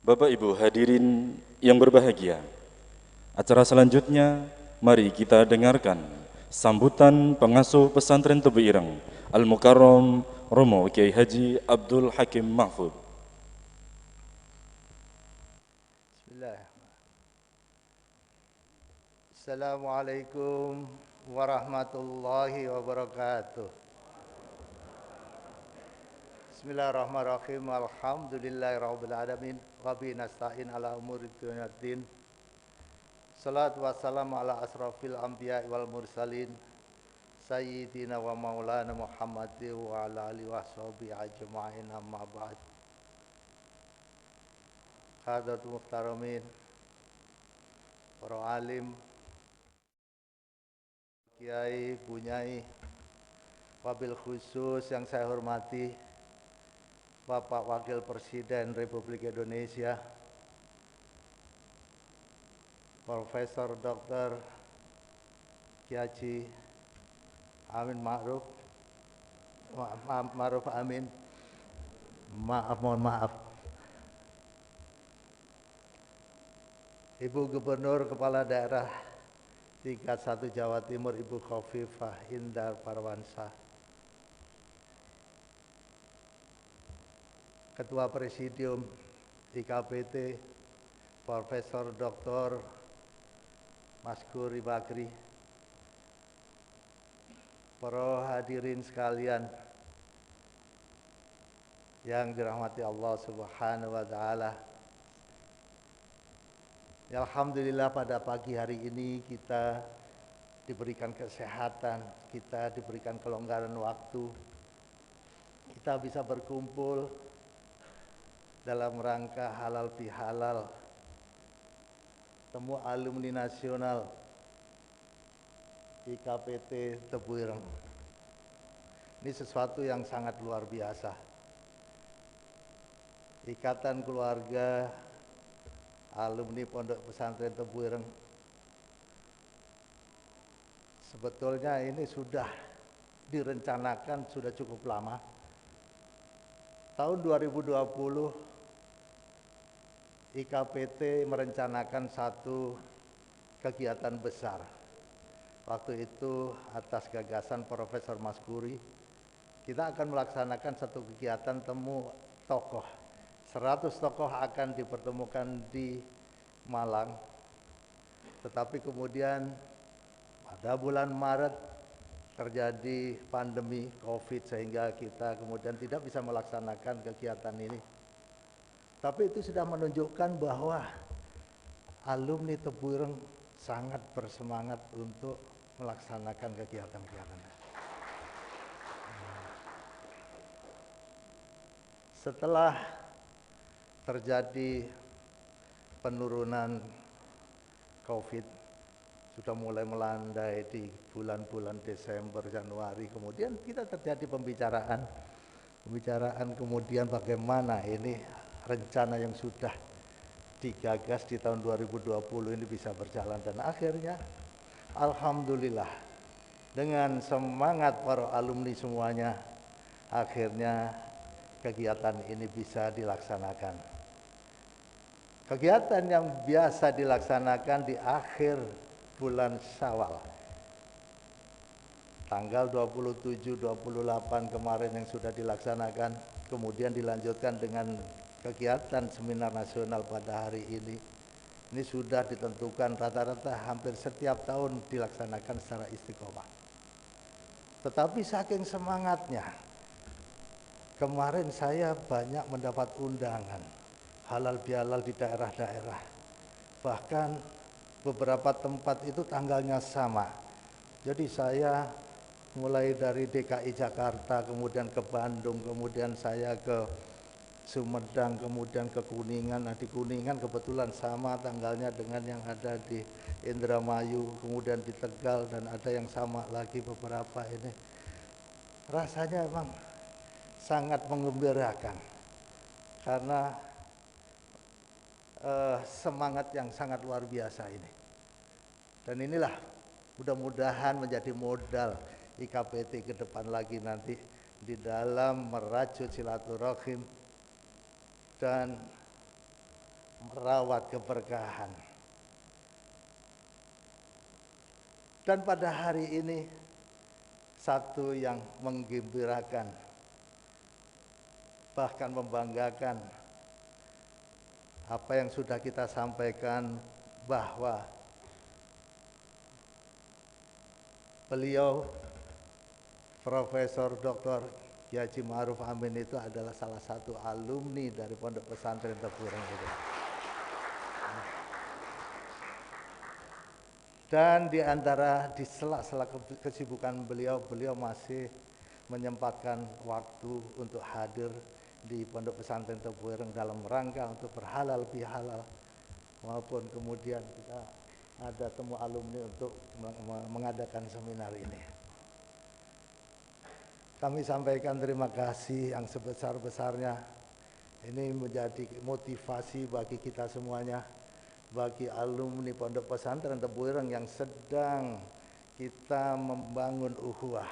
Bapak Ibu hadirin yang berbahagia, acara selanjutnya mari kita dengarkan sambutan pengasuh pesantren Tebu Ireng Al-Mukarram Romo Kiai Haji Abdul Hakim Mahfud. Bismillah. Assalamualaikum warahmatullahi wabarakatuh. Bismillahirrahmanirrahim. Alhamdulillahirabbil alamin. Wa bihi nasta'in ala umuri dunya waddin. Salatu wassalamu ala asrafil anbiya'i wal mursalin sayyidina wa maulana Muhammadin wa ala alihi washabihi ajma'in, amma ba'd. Hadatul muhtaramin, para alim, kiai, bunyai, wabil khusus yang saya hormati Bapak Wakil Presiden Republik Indonesia Profesor Dr. Kiai Amin Ma'ruf Amin, mohon maaf, Ibu Gubernur Kepala Daerah tingkat 1 Jawa Timur Ibu Khofifah Indar Parawansa, Ketua Presidium IKPT Profesor Dr. Maskuri Bakri, para hadirin sekalian yang dirahmati Allah Subhanahu wa taala. Ya, alhamdulillah pada pagi hari ini kita diberikan kesehatan, kita diberikan kelonggaran waktu. Kita bisa berkumpul dalam rangka halal bihalal temu alumni nasional IKPT Tebu Ireng. Ini sesuatu yang sangat luar biasa. Ikatan keluarga alumni Pondok Pesantren Tebu Ireng sebetulnya ini sudah direncanakan sudah cukup lama. Tahun 2020 IKPT merencanakan satu kegiatan besar. Waktu itu atas gagasan Profesor Maskuri, kita akan melaksanakan satu kegiatan temu tokoh. 100 tokoh akan dipertemukan di Malang. Tetapi kemudian pada bulan Maret terjadi pandemi COVID sehingga kita kemudian tidak bisa melaksanakan kegiatan ini. Tapi itu sudah menunjukkan bahwa alumni Tebu Ireng sangat bersemangat untuk melaksanakan kegiatan-kegiatan. Setelah terjadi penurunan COVID, sudah mulai melandai di bulan-bulan Desember, Januari, kemudian kita terjadi pembicaraan kemudian bagaimana ini rencana yang sudah digagas di tahun 2020 ini bisa berjalan, dan akhirnya alhamdulillah dengan semangat para alumni semuanya akhirnya kegiatan ini bisa dilaksanakan. Kegiatan yang biasa dilaksanakan di akhir bulan Syawal, tanggal 27, 28 kemarin yang sudah dilaksanakan, kemudian dilanjutkan dengan kegiatan seminar nasional pada hari ini. Ini sudah ditentukan rata-rata hampir setiap tahun dilaksanakan secara istiqomah. Tetapi saking semangatnya, kemarin saya banyak mendapat undangan halal bihalal di daerah-daerah. Bahkan beberapa tempat itu tanggalnya sama. Jadi saya mulai dari DKI Jakarta, kemudian ke Bandung, kemudian saya ke Sumedang, kemudian ke Kuningan. Nah, di Kuningan kebetulan sama tanggalnya dengan yang ada di Indramayu, kemudian di Tegal, dan ada yang sama lagi beberapa ini. Rasanya emang sangat menggembirakan karena semangat yang sangat luar biasa ini. Dan inilah mudah-mudahan menjadi modal IKPT ke depan lagi nanti di dalam merajut silaturahim dan merawat keberkahan. Dan pada hari ini satu yang menggembirakan, bahkan membanggakan, apa yang sudah kita sampaikan bahwa beliau Profesor Dr. Kiai Haji Ma'ruf Amin itu adalah salah satu alumni dari Pondok Pesantren Tebu Ireng itu. Dan di antara di sela-sela kesibukan beliau, beliau masih menyempatkan waktu untuk hadir di Pondok Pesantren Tebu Ireng dalam rangka untuk berhalal bihalal, maupun kemudian kita ada temu alumni untuk mengadakan seminar ini. Kami sampaikan terima kasih yang sebesar-besarnya. Ini menjadi motivasi bagi kita semuanya, bagi alumni Pondok Pesantren Tebu Ireng yang sedang kita membangun ukhuwah,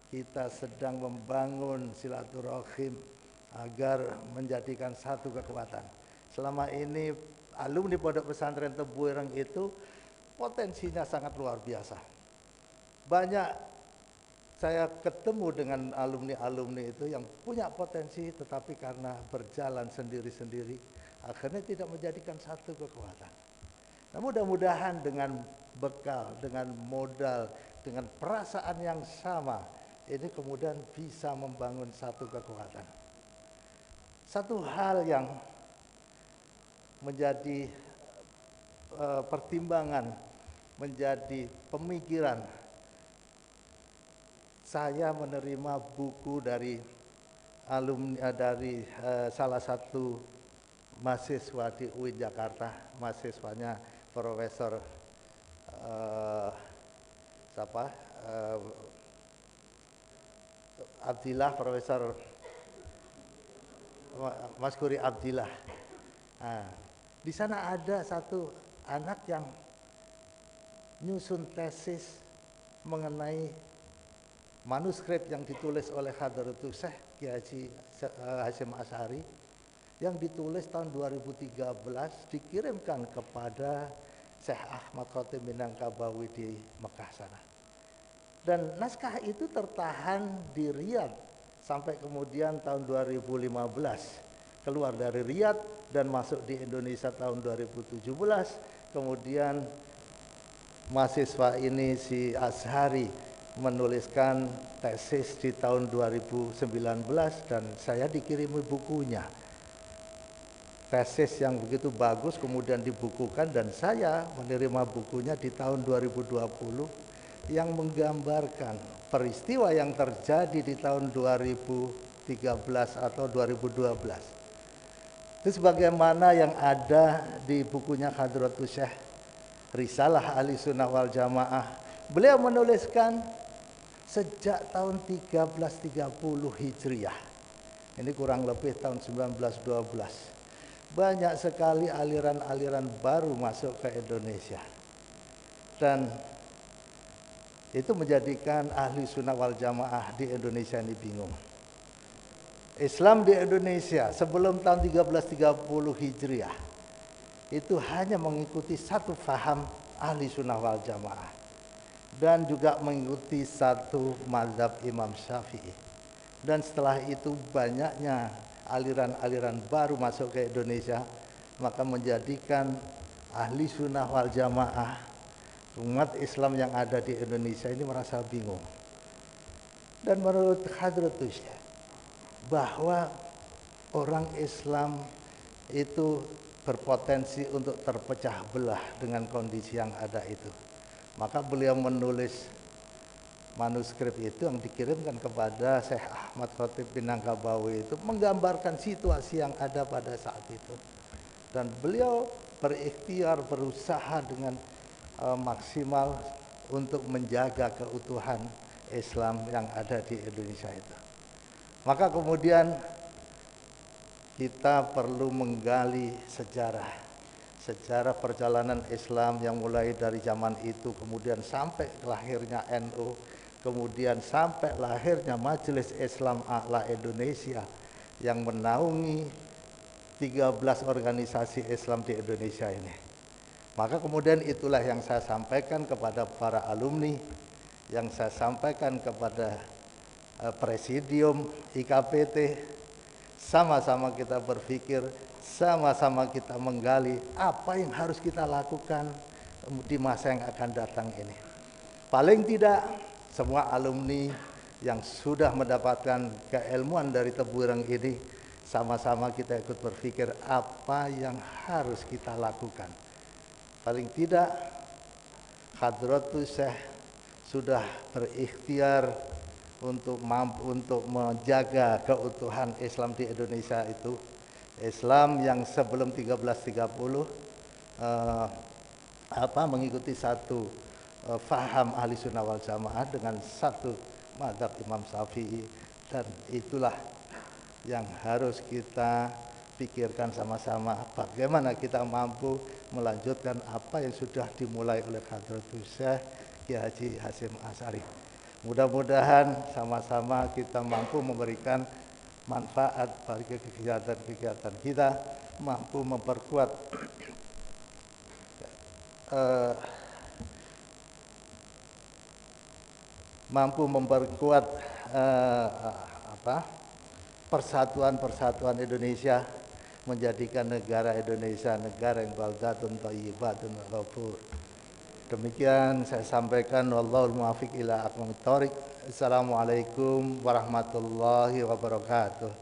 kita sedang membangun silaturahim agar menjadikan satu kekuatan. Selama ini alumni Pondok Pesantren Tebu Ireng itu potensinya sangat luar biasa. Banyak saya ketemu dengan alumni-alumni itu yang punya potensi, tetapi karena berjalan sendiri-sendiri akhirnya tidak menjadikan satu kekuatan. Nah, mudah-mudahan dengan bekal, dengan modal, dengan perasaan yang sama, ini kemudian bisa membangun satu kekuatan. Satu hal yang menjadi pertimbangan, menjadi pemikiran, saya menerima buku dari alumni dari salah satu mahasiswa di UIN Jakarta, mahasiswanya Profesor Abdillah, Profesor Mas Kuri Abdillah. Nah, di sana ada satu anak yang nyusun tesis mengenai manuskrip yang ditulis oleh Hadratus Syekh Kiai Haji Hasyim Asy'ari yang ditulis tahun 2013, dikirimkan kepada Syekh Ahmad Khatib Minangkabawi di Mekah sana. Dan naskah itu tertahan di Riyadh sampai kemudian tahun 2015 keluar dari Riyadh dan masuk di Indonesia tahun 2017. Kemudian mahasiswa ini si Azhari menuliskan tesis di tahun 2019 dan saya dikirimi bukunya. Tesis yang begitu bagus kemudian dibukukan dan saya menerima bukunya di tahun 2020 yang menggambarkan peristiwa yang terjadi di tahun 2013 atau 2012. Itu sebagaimana yang ada di bukunya Hadratus Syekh Risalah Ahlussunnah wal Jamaah. Beliau menuliskan sejak tahun 1330 Hijriah. Ini kurang lebih tahun 1912. Banyak sekali aliran-aliran baru masuk ke Indonesia. Dan itu menjadikan Ahlussunnah wal Jamaah di Indonesia ini bingung. Islam di Indonesia sebelum tahun 1330 Hijriah itu hanya mengikuti satu faham Ahlussunnah wal Jamaah dan juga mengikuti satu mazhab Imam Syafi'i. Dan setelah itu banyaknya aliran-aliran baru masuk ke Indonesia, maka menjadikan Ahlussunnah wal Jamaah, umat Islam yang ada di Indonesia ini merasa bingung. Dan menurut Hadratus bahwa orang Islam itu berpotensi untuk terpecah belah dengan kondisi yang ada itu. Maka beliau menulis manuskrip itu yang dikirimkan kepada Syekh Ahmad Khatib Minangkabawi itu menggambarkan situasi yang ada pada saat itu. Dan beliau berikhtiar, berusaha dengan maksimal untuk menjaga keutuhan Islam yang ada di Indonesia itu. Maka kemudian kita perlu menggali sejarah perjalanan Islam yang mulai dari zaman itu kemudian sampai lahirnya NU, kemudian sampai lahirnya Majelis Islam A'la Indonesia yang menaungi 13 organisasi Islam di Indonesia ini. Maka kemudian itulah yang saya sampaikan kepada para alumni, yang saya sampaikan kepada Presidium IKPT, sama-sama kita berpikir, sama-sama kita menggali apa yang harus kita lakukan di masa yang akan datang ini. Paling tidak semua alumni yang sudah mendapatkan keilmuan dari Tebu Ireng ini, sama-sama kita ikut berpikir apa yang harus kita lakukan. Paling tidak Hadratus Syekh sudah berikhtiar untuk mampu untuk menjaga keutuhan Islam di Indonesia itu. Islam yang sebelum 1330 mengikuti satu faham ahli sunnah wal jamaah dengan satu mazhab Imam Syafi'i, dan itulah yang harus kita pikirkan sama-sama, bagaimana kita mampu melanjutkan apa yang sudah dimulai oleh Hadratus Syekh Kiai Haji Hasyim Asy'ari. Mudah-mudahan sama-sama kita mampu memberikan manfaat bagi kegiatan-kegiatan kita, mampu memperkuat persatuan Indonesia, menjadikan negara Indonesia negara yang baldatun thayyibatun ghafur. Demikian saya sampaikan, wallahul muwaffiq ila aqwamit thoriq. Assalamualaikum warahmatullahi wabarakatuh.